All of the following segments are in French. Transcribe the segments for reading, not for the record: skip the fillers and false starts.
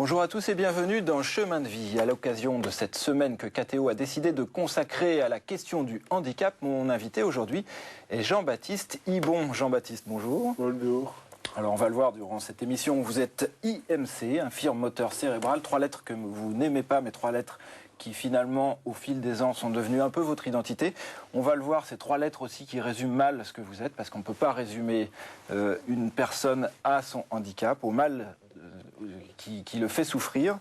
Bonjour à tous et bienvenue dans Chemin de vie. À l'occasion de cette semaine que KTO a décidé de consacrer à la question du handicap, mon invité aujourd'hui est Jean-Baptiste Ibon. Jean-Baptiste, bonjour. Bonjour. Alors on va le voir durant cette émission, vous êtes IMC, infirme moteur cérébral, 3 lettres que vous n'aimez pas, mais 3 lettres qui finalement, au fil des ans, sont devenues un peu votre identité. On va le voir, ces 3 lettres aussi qui résument mal ce que vous êtes, parce qu'on ne peut pas résumer une personne à son handicap, au mal qui le fait souffrir.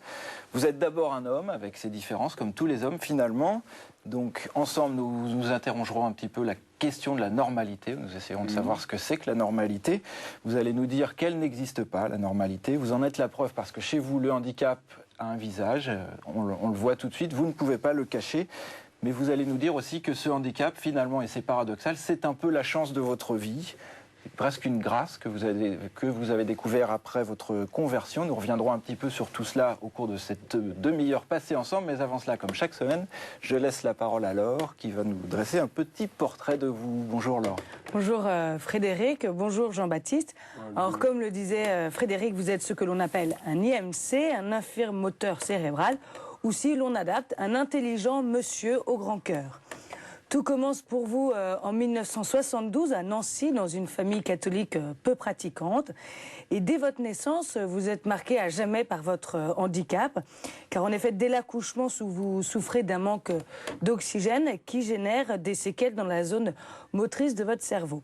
Vous êtes d'abord un homme, avec ses différences, comme tous les hommes finalement. Donc ensemble, nous nous interrogerons un petit peu la question de la normalité. Nous essayerons de savoir ce que c'est que la normalité. Vous allez nous dire qu'elle n'existe pas, la normalité. Vous en êtes la preuve, parce que chez vous, le handicap a un visage. On le voit tout de suite, vous ne pouvez pas le cacher. Mais vous allez nous dire aussi que ce handicap, finalement, et c'est paradoxal, c'est un peu la chance de votre vie. Presque une grâce que vous avez découvert après votre conversion. Nous reviendrons un petit peu sur tout cela au cours de cette demi-heure passée ensemble. Mais avant cela, comme chaque semaine, je laisse la parole à Laure qui va nous dresser un petit portrait de vous. Bonjour Laure. Bonjour Frédéric, bonjour Jean-Baptiste. Alors comme le disait Frédéric, vous êtes ce que l'on appelle un IMC, un infirme moteur cérébral, ou si l'on adapte, un intelligent monsieur au grand cœur. Tout commence pour vous en 1972 à Nancy, dans une famille catholique peu pratiquante. Et dès votre naissance, vous êtes marqué à jamais par votre handicap. Car en effet, dès l'accouchement, vous souffrez d'un manque d'oxygène qui génère des séquelles dans la zone motrice de votre cerveau.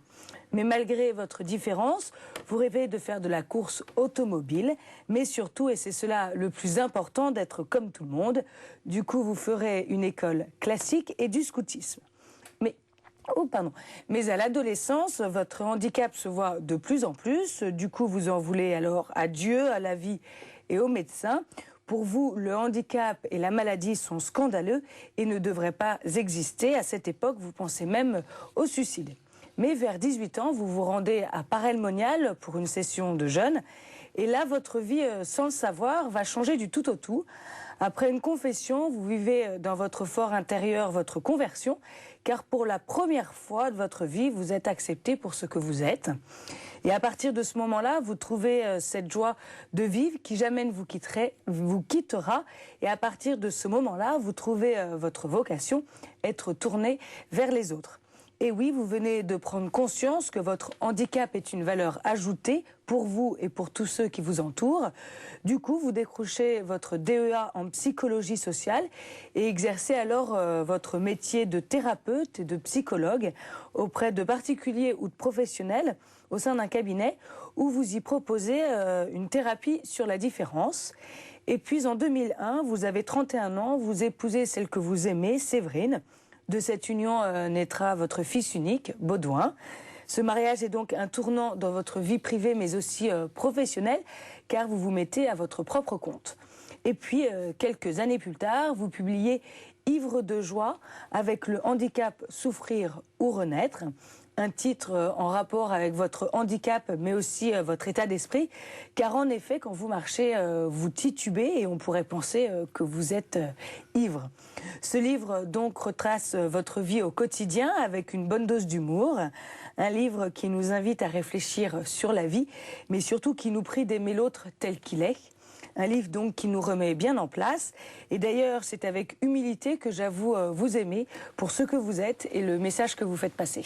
Mais malgré votre différence, vous rêvez de faire de la course automobile, mais surtout, et c'est cela le plus important, d'être comme tout le monde. Du coup, vous ferez une école classique et du scoutisme. Mais à l'adolescence, votre handicap se voit de plus en plus. Du coup, vous en voulez alors à Dieu, à la vie et aux médecins. Pour vous, le handicap et la maladie sont scandaleux et ne devraient pas exister. À cette époque, vous pensez même au suicide. Mais vers 18 ans, vous vous rendez à Paray-le-Monial pour une session de jeûne. Et là, votre vie, sans le savoir, va changer du tout au tout. Après une confession, vous vivez dans votre fort intérieur votre conversion, car pour la première fois de votre vie, vous êtes accepté pour ce que vous êtes. Et à partir de ce moment-là, vous trouvez cette joie de vivre qui jamais ne vous quittera. Et à partir de ce moment-là, vous trouvez votre vocation, être tourné vers les autres. Et oui, vous venez de prendre conscience que votre handicap est une valeur ajoutée pour vous et pour tous ceux qui vous entourent. Du coup, vous décrochez votre DEA en psychologie sociale et exercez alors votre métier de thérapeute et de psychologue auprès de particuliers ou de professionnels au sein d'un cabinet où vous y proposez une thérapie sur la différence. Et puis en 2001, vous avez 31 ans, vous épousez celle que vous aimez, Séverine. De cette union naîtra votre fils unique, Baudouin. Ce mariage est donc un tournant dans votre vie privée, mais aussi professionnelle, car vous vous mettez à votre propre compte. Et puis, quelques années plus tard, vous publiez Ivre de joie, avec le handicap, souffrir ou renaître. Un titre en rapport avec votre handicap, mais aussi votre état d'esprit. Car en effet, quand vous marchez, vous titubez et on pourrait penser que vous êtes ivre. Ce livre donc retrace votre vie au quotidien avec une bonne dose d'humour. Un livre qui nous invite à réfléchir sur la vie, mais surtout qui nous prie d'aimer l'autre tel qu'il est. Un livre donc qui nous remet bien en place. Et d'ailleurs, c'est avec humilité que j'avoue vous aimer pour ce que vous êtes et le message que vous faites passer.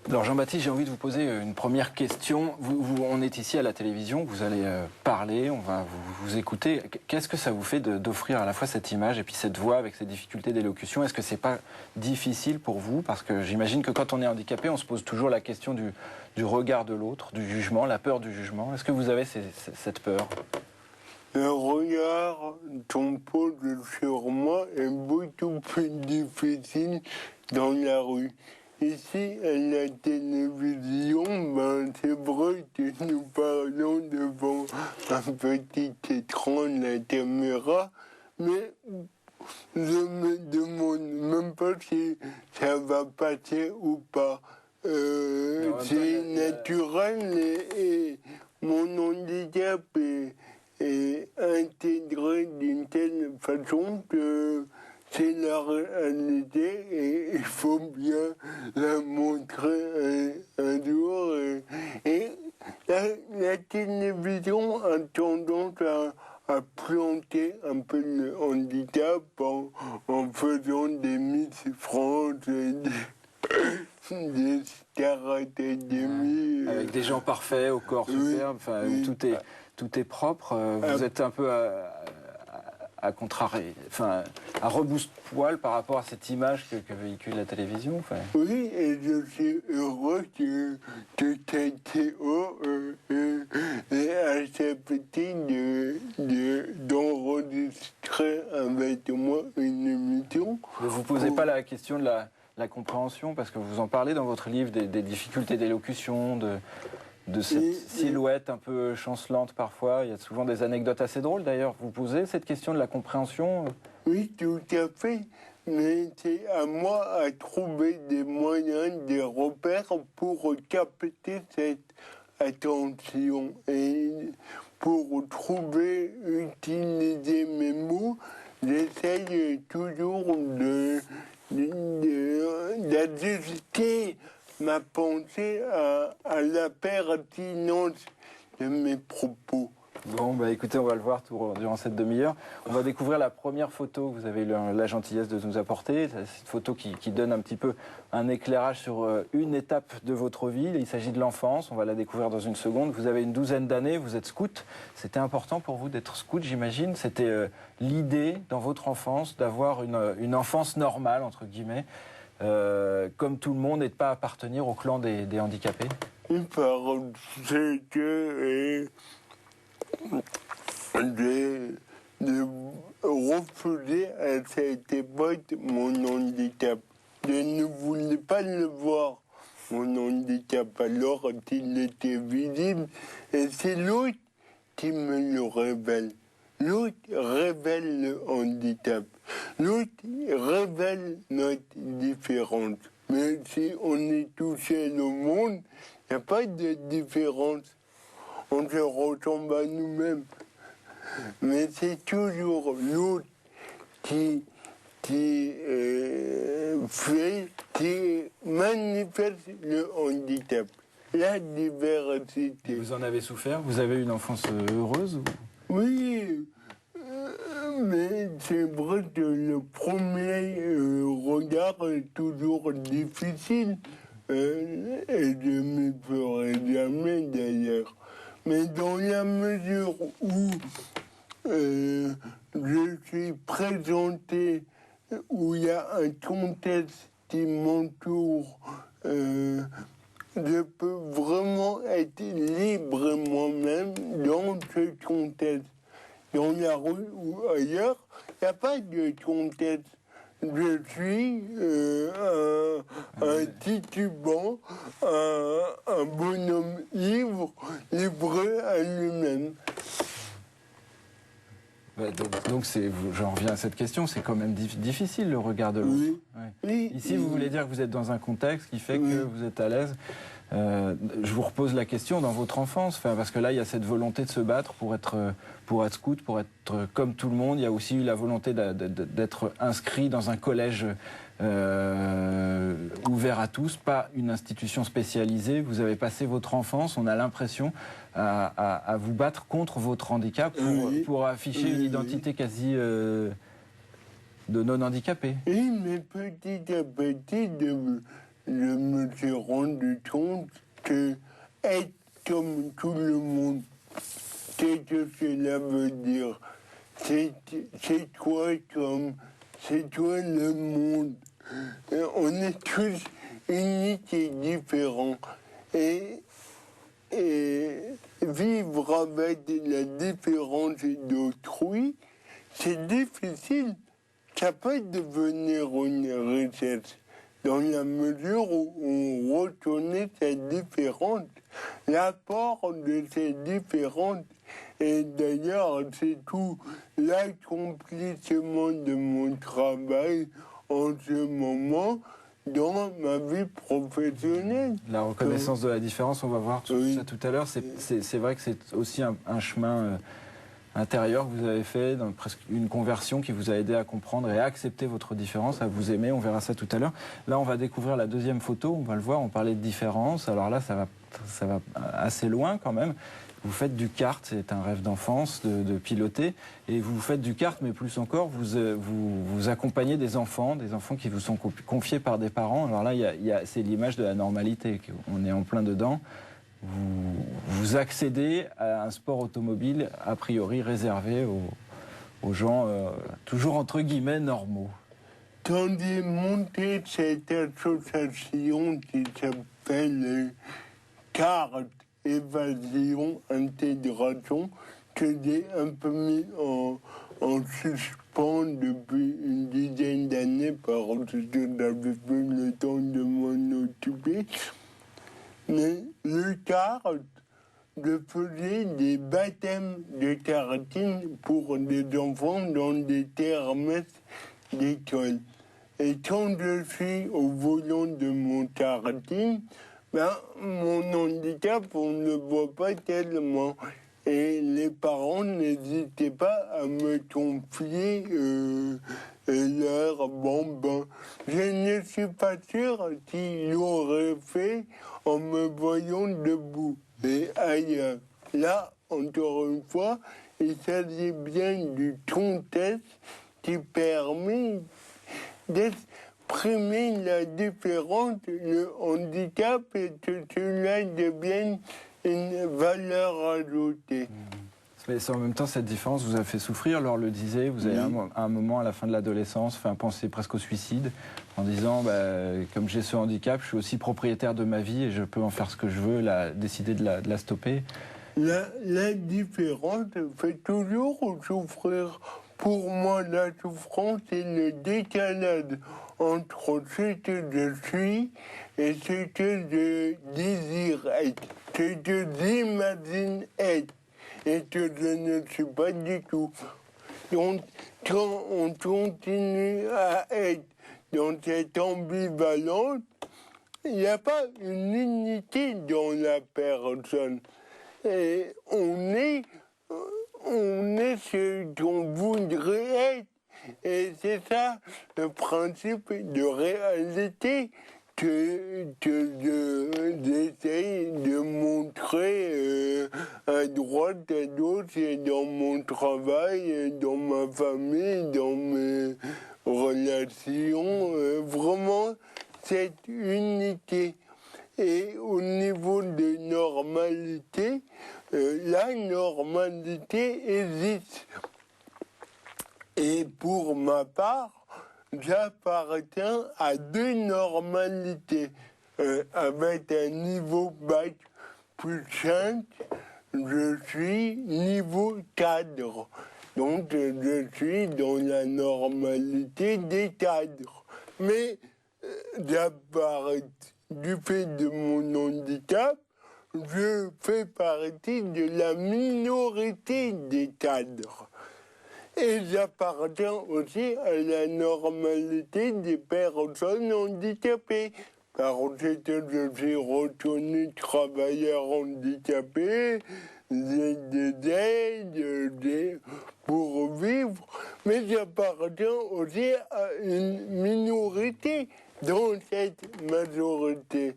Alors Jean-Baptiste, j'ai envie de vous poser une première question. On est ici à la télévision, vous allez parler, on va vous écouter. Qu'est-ce que ça vous fait d'offrir à la fois cette image et puis cette voix avec ces difficultés d'élocution? Est-ce que c'est pas difficile pour vous? Parce que j'imagine que quand on est handicapé, on se pose toujours la question du regard de l'autre, du jugement, la peur du jugement. Est-ce que vous avez cette peur? Le regard qu'on pose sur moi est beaucoup plus difficile dans la rue. Ici, à la télévision, c'est vrai que nous parlons devant un petit écran, la caméra, mais je me demande même pas si ça va passer ou pas. C'est naturel et mon handicap est intégré d'une telle façon que c'est la réalité et il faut bien la montrer un jour. Et la télévision a tendance à planter un peu le handicap en faisant des Miss France et des Star Academy. Avec des gens parfaits, au corps Oui, superbe, enfin, oui. où tout est propre. Vous êtes un peu à contrarier, enfin, à rebousse-poil par rapport à cette image que véhicule la télévision. Enfin. Oui, et je suis heureux que Théo ait accepté d'enregistrer avec moi une émission. Ne vous posez pas la question de la compréhension, parce que vous en parlez dans votre livre des difficultés d'élocution, de cette silhouette un peu chancelante parfois. Il y a souvent des anecdotes assez drôles d'ailleurs. Vous posez cette question de la compréhension? Oui, tout à fait. Mais c'est à moi à trouver des moyens, des repères pour capter cette attention. Et pour trouver, utiliser mes mots, j'essaye toujours d'ajuster ma pensée à la pertinence de mes propos. Bon, bah écoutez, on va le voir durant cette demi-heure. On va découvrir la première photo que vous avez eu la gentillesse de nous apporter. C'est une photo qui donne un petit peu un éclairage sur une étape de votre vie. Il s'agit de l'enfance, on va la découvrir dans une seconde. Vous avez une douzaine d'années, vous êtes scout. C'était important pour vous d'être scout, j'imagine. C'était l'idée dans votre enfance d'avoir une enfance normale, entre guillemets, comme tout le monde, et de ne pas appartenir au clan des handicapés. Parce que de refuser à cette époque mon handicap. Je ne voulais pas le voir, mon handicap, alors qu'il était visible. Et c'est l'autre qui me le révèle. L'autre révèle le handicap. L'autre révèle notre différence. Mais si on est tout seul au monde, il n'y a pas de différence. On se ressemble à nous-mêmes. Mais c'est toujours l'autre qui manifeste le handicap, la diversité. Vous en avez souffert? Vous avez eu une enfance heureuse? Oui, mais c'est vrai que le premier regard est toujours difficile, et je ne me ferai jamais d'ailleurs. Mais dans la mesure où je suis présenté, où il y a un contexte qui m'entoure, je peux vraiment être libre moi-même dans ce contexte. Dans la rue ou ailleurs, il n'y a pas de contexte. Je suis un titubant, un bonhomme livré à lui-même. Donc j'en reviens à cette question, c'est quand même difficile le regard de l'autre. Oui. Ouais. Oui. Ici, vous voulez dire que vous êtes dans un contexte qui fait que vous êtes à l'aise. Je vous repose la question dans votre enfance, parce que là, il y a cette volonté de se battre pour être scout, pour être comme tout le monde. Il y a aussi eu la volonté d'être inscrit dans un collège ouvert à tous, pas une institution spécialisée. Vous avez passé votre enfance, on a l'impression, à vous battre contre votre handicap pour afficher une identité quasi de non-handicapé. Oui, mais petit à petit, je me suis rendu compte que être comme tout le monde, qu'est-ce que cela veut dire? C'est toi c'est toi le monde. Et on est tous uniques et différents. Et vivre avec la différence d'autrui, c'est difficile. Ça peut devenir une richesse dans la mesure où on reconnaît cette différence, l'apport de cette différence. Et d'ailleurs, c'est tout l'accomplissement de mon travail en ce moment dans ma vie professionnelle. La reconnaissance de la différence, on va voir ça tout à l'heure. C'est vrai que c'est aussi un chemin intérieur que vous avez fait, presque une conversion qui vous a aidé à comprendre et à accepter votre différence, à vous aimer. On verra ça tout à l'heure. Là, on va découvrir la deuxième photo. On va le voir. On parlait de différence. Alors là, ça va assez loin quand même. Vous faites du kart, c'est un rêve d'enfance de piloter, et vous faites du kart, mais plus encore, vous accompagnez des enfants qui vous sont confiés par des parents. Alors là, c'est l'image de la normalité, on est en plein dedans. Vous accédez à un sport automobile a priori réservé aux gens toujours entre guillemets normaux. Quand j'ai monté cette association qui s'appelle Carte Évasion Intégration, que j'ai un peu mis en suspens depuis une dizaine d'années parce que je n'avais plus le temps de m'en occuper. Mais le kart, je faisais des baptêmes de karting pour des enfants dans des kermesses d'école. Et quand je suis au volant de mon karting, mon handicap, on ne le voit pas tellement. Et les parents n'hésitaient pas à me confier leur bambin. Je ne suis pas sûr qu'ils l'auraient fait en me voyant debout et ailleurs. Là, encore une fois, il s'agit bien du contexte qui permet d'exprimer la différence, le handicap, et que cela devienne une valeur ajoutée. Mais en même temps, cette différence vous a fait souffrir. Laure le disait, vous avez un moment à la fin de l'adolescence pensé presque au suicide, en disant, comme j'ai ce handicap, je suis aussi propriétaire de ma vie et je peux en faire ce que je veux, décider de la stopper. La différence fait toujours souffrir. Pour moi, la souffrance, c'est le décalage entre ce que je suis et ce que je désire être, ce que j'imagine être et que je ne suis pas du tout. Donc, quand on continue à être dans cette ambivalence, il n'y a pas une unité dans la personne. Et on est ce qu'on voudrait être. Et c'est ça le principe de réalité que j'essaye de montrer à droite, à gauche, et dans mon travail, dans ma famille, dans mes relations. Vraiment, cette unité. Et au niveau de normalité, la normalité existe. Et pour ma part, j'appartiens à deux normalités. Avec un niveau bac plus 5, je suis niveau cadre. Donc je suis dans la normalité des cadres. Mais du fait de mon handicap, je fais partie de la minorité des cadres. Et j'appartiens aussi à la normalité des personnes handicapées. Parce que je suis reconnu travailleur handicapé, j'ai des aides pour vivre, mais j'appartiens aussi à une minorité dans cette majorité.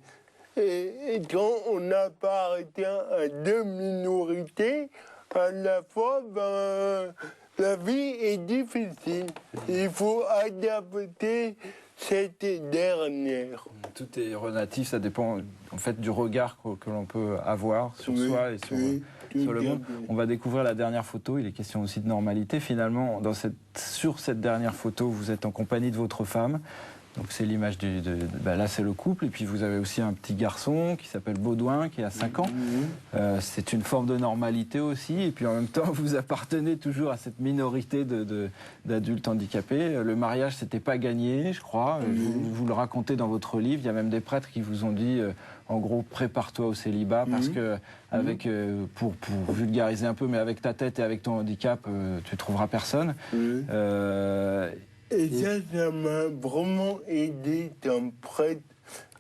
Et quand on appartient à deux minorités, à la fois, la vie est difficile. Il faut adapter cette dernière. Tout est relatif, ça dépend en fait du regard que l'on peut avoir sur soi et sur le monde. On va découvrir la dernière photo, il est question aussi de normalité. Finalement, sur cette dernière photo, vous êtes en compagnie de votre femme. Donc c'est l'image là c'est le couple, et puis vous avez aussi un petit garçon qui s'appelle Baudouin, qui a 5 ans. C'est une forme de normalité aussi, et puis en même temps vous appartenez toujours à cette minorité d'adultes handicapés. Le mariage c'était pas gagné, je crois. Vous le racontez dans votre livre, il y a même des prêtres qui vous ont dit en gros prépare-toi au célibat, parce que pour vulgariser un peu, mais avec ta tête et avec ton handicap, tu trouveras personne. Et ça m'a vraiment aidé qu'un prêtre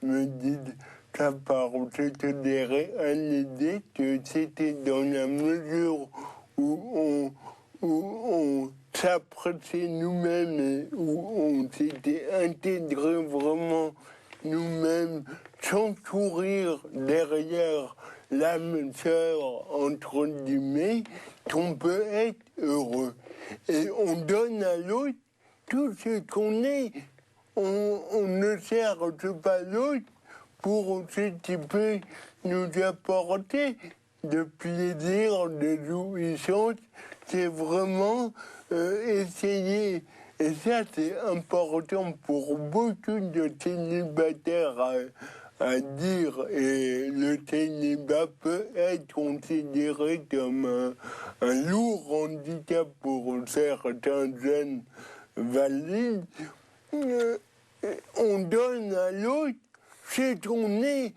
me dise ça, parce que je des réalités que c'était dans la mesure où on s'appréciait nous-mêmes et où on s'était intégré vraiment nous-mêmes sans courir derrière l'âme sœur, entre guillemets, qu'on peut être heureux. Et on donne à l'autre tout ce qu'on est. On ne cherche pas l'autre pour ce qui peut nous apporter de plaisir, de jouissance. C'est vraiment essayer. Et ça, c'est important pour beaucoup de célibataires à dire. Et le célibat peut être considéré comme un lourd handicap pour certains jeunes valides. On donne à l'autre ce qu'on est.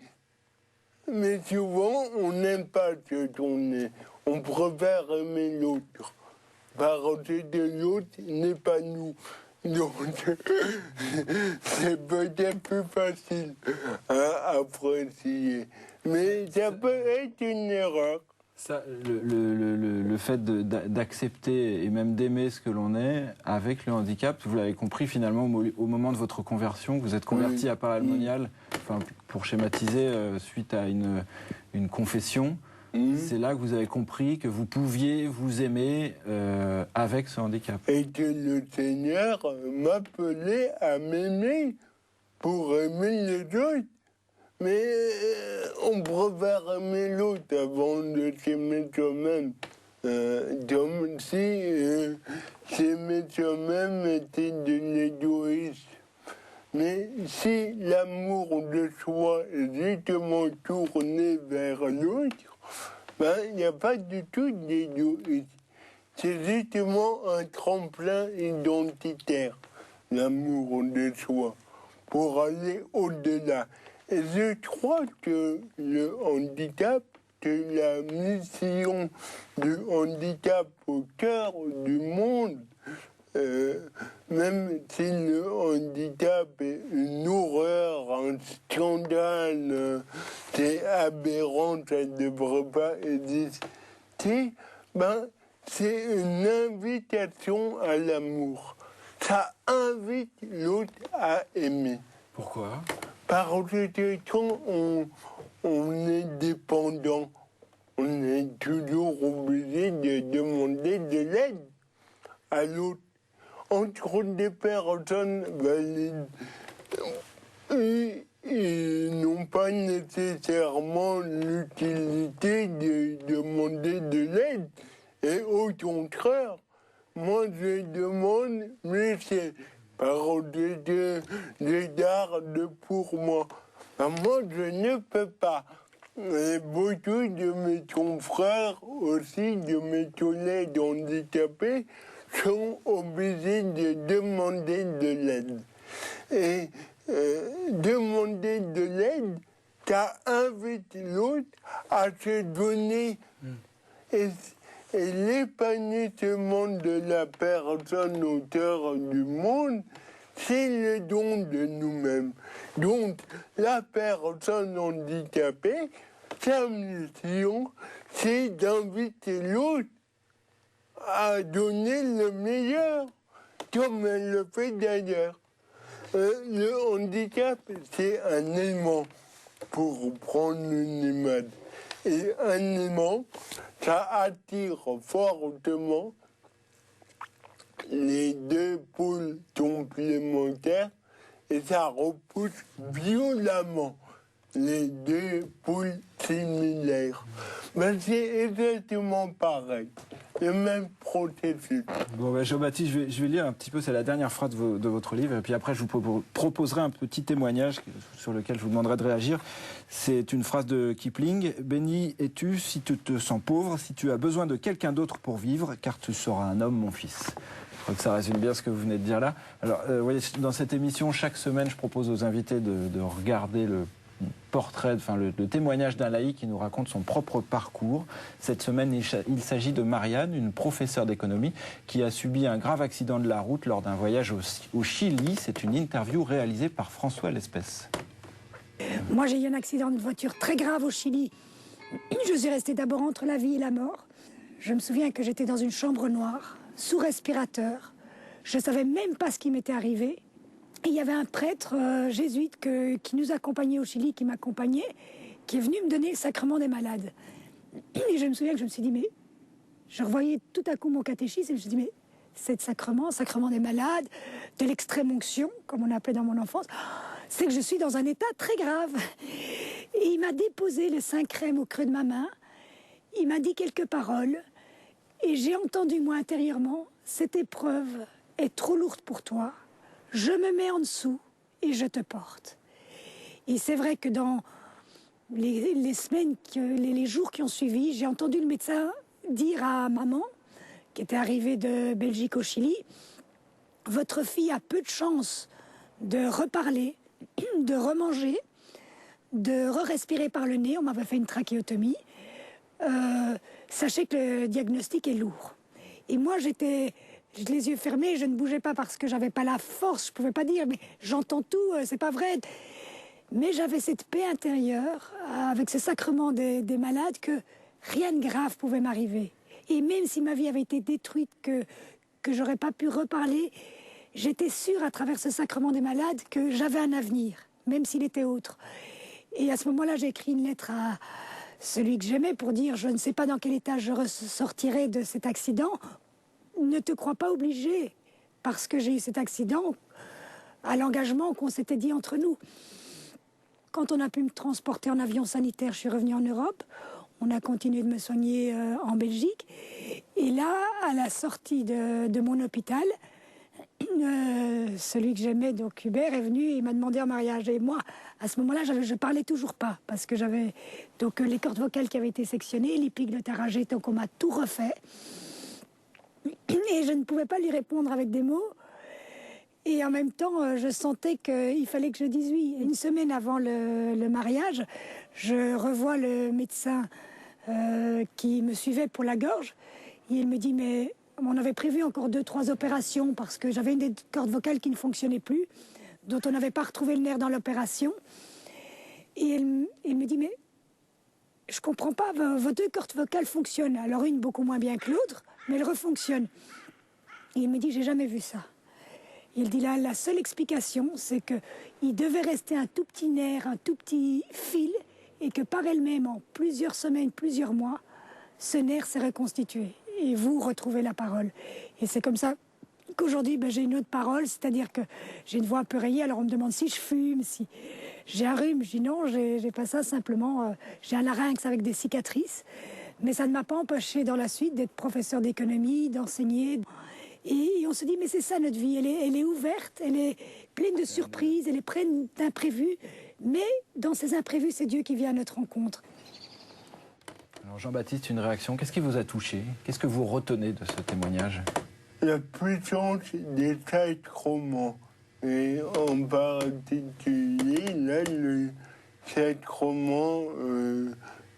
Mais souvent, on n'aime pas ce qu'on est. On préfère aimer l'autre. Parce que l'autre n'est pas nous. Donc, c'est peut-être plus facile à apprécier. Mais ça peut être une erreur. Ça, le fait d'accepter et même d'aimer ce que l'on est avec le handicap, vous l'avez compris finalement au moment de votre conversion, vous êtes converti à Paray-le-Monial, enfin, pour schématiser, suite à une confession. C'est là que vous avez compris que vous pouviez vous aimer avec ce handicap. Et que le Seigneur m'appelait à m'aimer pour aimer les autres. Mais on préfère aimer l'autre avant de s'aimer soi-même. Comme si s'aimer soi-même était de l'égoïsme. Mais si l'amour de soi est justement tourné vers l'autre, ben, il n'y a pas du tout d'égoïsme. C'est justement un tremplin identitaire, l'amour de soi, pour aller au-delà. Et je crois que le handicap, que la mission du handicap au cœur du monde, même si le handicap est une horreur, un scandale, c'est aberrant, ça ne devrait pas exister, ben, c'est une invitation à l'amour. Ça invite l'autre à aimer. Pourquoi ? Parce que quand on est dépendant, on est toujours obligé de demander de l'aide à l'autre. Entre des personnes valides, ils n'ont pas nécessairement l'utilité de demander de l'aide. Et au contraire, moi je demande, mais c'est parce que je garde pour moi. Moi je ne peux pas. Et beaucoup de mes confrères, aussi de mes collègues handicapés, sont obligés de demander de l'aide. Et demander de l'aide, ça invite l'autre à se donner. Et l'épanouissement de la personne au cœur du monde, c'est le don de nous-mêmes. Donc, la personne handicapée, sa mission, c'est d'inviter l'autre à donner le meilleur, comme elle le fait d'ailleurs. Le handicap, c'est un aimant, pour prendre une image. Et un aimant, ça attire fortement les deux pôles complémentaires et ça repousse violemment les deux pôles similaires. Ben, c'est exactement pareil, le même processus. Bon, ben, Jean-Baptiste, je vais lire un petit peu, c'est la dernière phrase de votre livre, et puis après je vous proposerai un petit témoignage sur lequel je vous demanderai de réagir. C'est une phrase de Kipling. « Béni es-tu si tu te sens pauvre, si tu as besoin de quelqu'un d'autre pour vivre, car tu seras un homme, mon fils. » Je crois que ça résume bien ce que vous venez de dire là. Alors, vous voyez, dans cette émission, chaque semaine, je propose aux invités de regarder le portrait, enfin le témoignage d'un laïc qui nous raconte son propre parcours. Cette semaine, il s'agit de Marianne, une professeure d'économie qui a subi un grave accident de la route lors d'un voyage au Chili. C'est une interview réalisée par François Lespès. Moi, j'ai eu un accident de voiture très grave au Chili. Je suis restée d'abord entre la vie et la mort. Je me souviens que j'étais dans une chambre noire, sous respirateur. Je ne savais même pas ce qui m'était arrivé. Et il y avait un prêtre jésuite qui nous accompagnait au Chili, qui m'accompagnait. qui est venu me donner le sacrement des malades. Et je me souviens que je me suis dit, mais je revoyais tout à coup mon catéchisme et je me suis dit, mais c'est sacrement des malades, de l'extrême onction, comme on appelait dans mon enfance, c'est que je suis dans un état très grave. Et il m'a déposé le Saint-Crème au creux de ma main, il m'a dit quelques paroles, et j'ai entendu, moi, intérieurement, cette épreuve est trop lourde pour toi, je me mets en dessous et je te porte. Et c'est vrai que dans les semaines, les jours qui ont suivi, j'ai entendu le médecin dire à maman, qui était arrivée de Belgique au Chili, votre fille a peu de chance de reparler, de remanger, de re-respirer par le nez. On m'avait fait une trachéotomie. Sachez que le diagnostic est lourd. Et moi, j'étais les yeux fermés, je ne bougeais pas parce que j'avais pas la force, je pouvais pas dire, mais j'entends tout, c'est pas vrai. Mais j'avais cette paix intérieure, avec ce sacrement des malades, que rien de grave pouvait m'arriver. Et même si ma vie avait été détruite, que j'aurais pas pu reparler, j'étais sûre à travers ce sacrement des malades que j'avais un avenir, même s'il était autre. Et à ce moment-là, j'ai écrit une lettre à celui que j'aimais pour dire, je ne sais pas dans quel état je ressortirai de cet accident. Ne te crois pas obligé, parce que j'ai eu cet accident, à l'engagement qu'on s'était dit entre nous. Quand on a pu me transporter en avion sanitaire, je suis revenue en Europe. On a continué de me soigner en Belgique. Et là, à la sortie de mon hôpital, celui que j'aimais, donc Hubert, est venu et il m'a demandé en mariage. Et moi, à ce moment-là, je parlais toujours pas, parce que j'avais donc les cordes vocales qui avaient été sectionnées, les pics de taragé, donc on m'a tout refait. Et je ne pouvais pas lui répondre avec des mots. Et en même temps, je sentais qu'il fallait que je dise oui. Une semaine avant le mariage, je revois le médecin qui me suivait pour la gorge. Et il me dit, mais on avait prévu encore 2-3 opérations parce que j'avais une des cordes vocales qui ne fonctionnait plus, dont on n'avait pas retrouvé le nerf dans l'opération. Et il me dit, mais je comprends pas, vos 2 cordes vocales fonctionnent. Alors une beaucoup moins bien que l'autre, mais elle refonctionne. Et il me dit, j'ai jamais vu ça. Il dit là, la seule explication, c'est qu'il devait rester un tout petit nerf, un tout petit fil, et que par elle-même, en plusieurs semaines, plusieurs mois, ce nerf s'est reconstitué. Et vous retrouvez la parole. Et c'est comme ça qu'aujourd'hui, j'ai une autre parole, c'est-à-dire que j'ai une voix un peu rayée, alors on me demande si je fume, si j'ai un rhume. Je dis non, j'ai pas ça, simplement, j'ai un larynx avec des cicatrices. Mais ça ne m'a pas empêché dans la suite d'être professeur d'économie, d'enseigner. Et on se dit, mais c'est ça notre vie, elle est ouverte, elle est pleine de surprises, elle est pleine d'imprévus. Mais dans ces imprévus, c'est Dieu qui vient à notre rencontre. Alors Jean-Baptiste, une réaction, qu'est-ce qui vous a touché? Qu'est-ce que vous retenez de ce témoignage? La puissance des sacrements. Et en particulier, là, le sacrement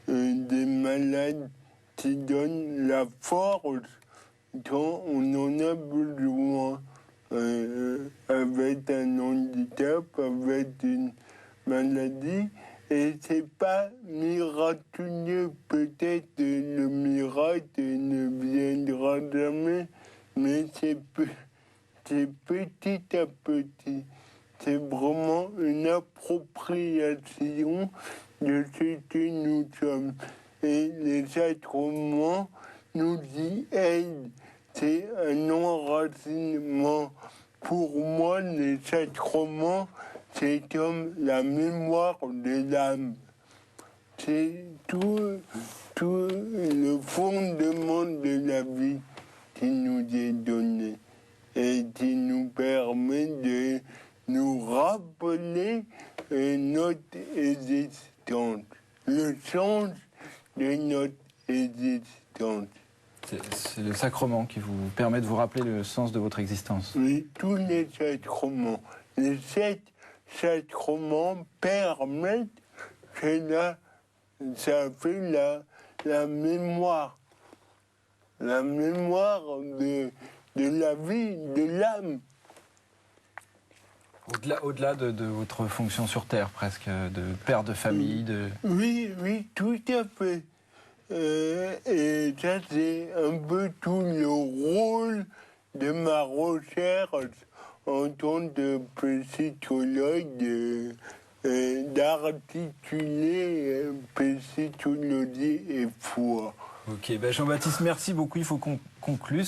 des malades qui donne la force quand on en a besoin, avec un handicap, avec une maladie. Et c'est pas miraculeux, peut-être le miracle ne viendra jamais, mais c'est petit à petit. C'est vraiment une appropriation de ce que nous sommes. Et les sacrements nous y aident. C'est un enracinement. Pour moi, les sacrements, c'est comme la mémoire de l'âme. C'est tout le fondement de la vie qui nous est donné et qui nous permet de nous rappeler notre existence, le sens de notre existence. C'est le sacrement qui vous permet de vous rappeler le sens de votre existence. Oui, tous les sacrements. Les 7 sacrements permettent que ça fait la mémoire. La mémoire de la vie, de l'âme. Au-delà de votre fonction sur Terre, presque, de père de famille, de... Oui, tout à fait. Et ça, c'est un peu tout le rôle de ma recherche en tant que psychologue d'articuler péché, toulouse et foi. Ok, ben Jean-Baptiste, merci beaucoup. Il faut qu'on conclue.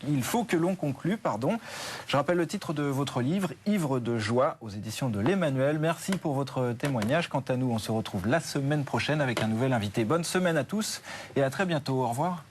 Il faut que l'on conclue, pardon. Je rappelle le titre de votre livre, Ivre de joie, aux éditions de l'Emmanuel. Merci pour votre témoignage. Quant à nous, on se retrouve la semaine prochaine avec un nouvel invité. Bonne semaine à tous et à très bientôt. Au revoir.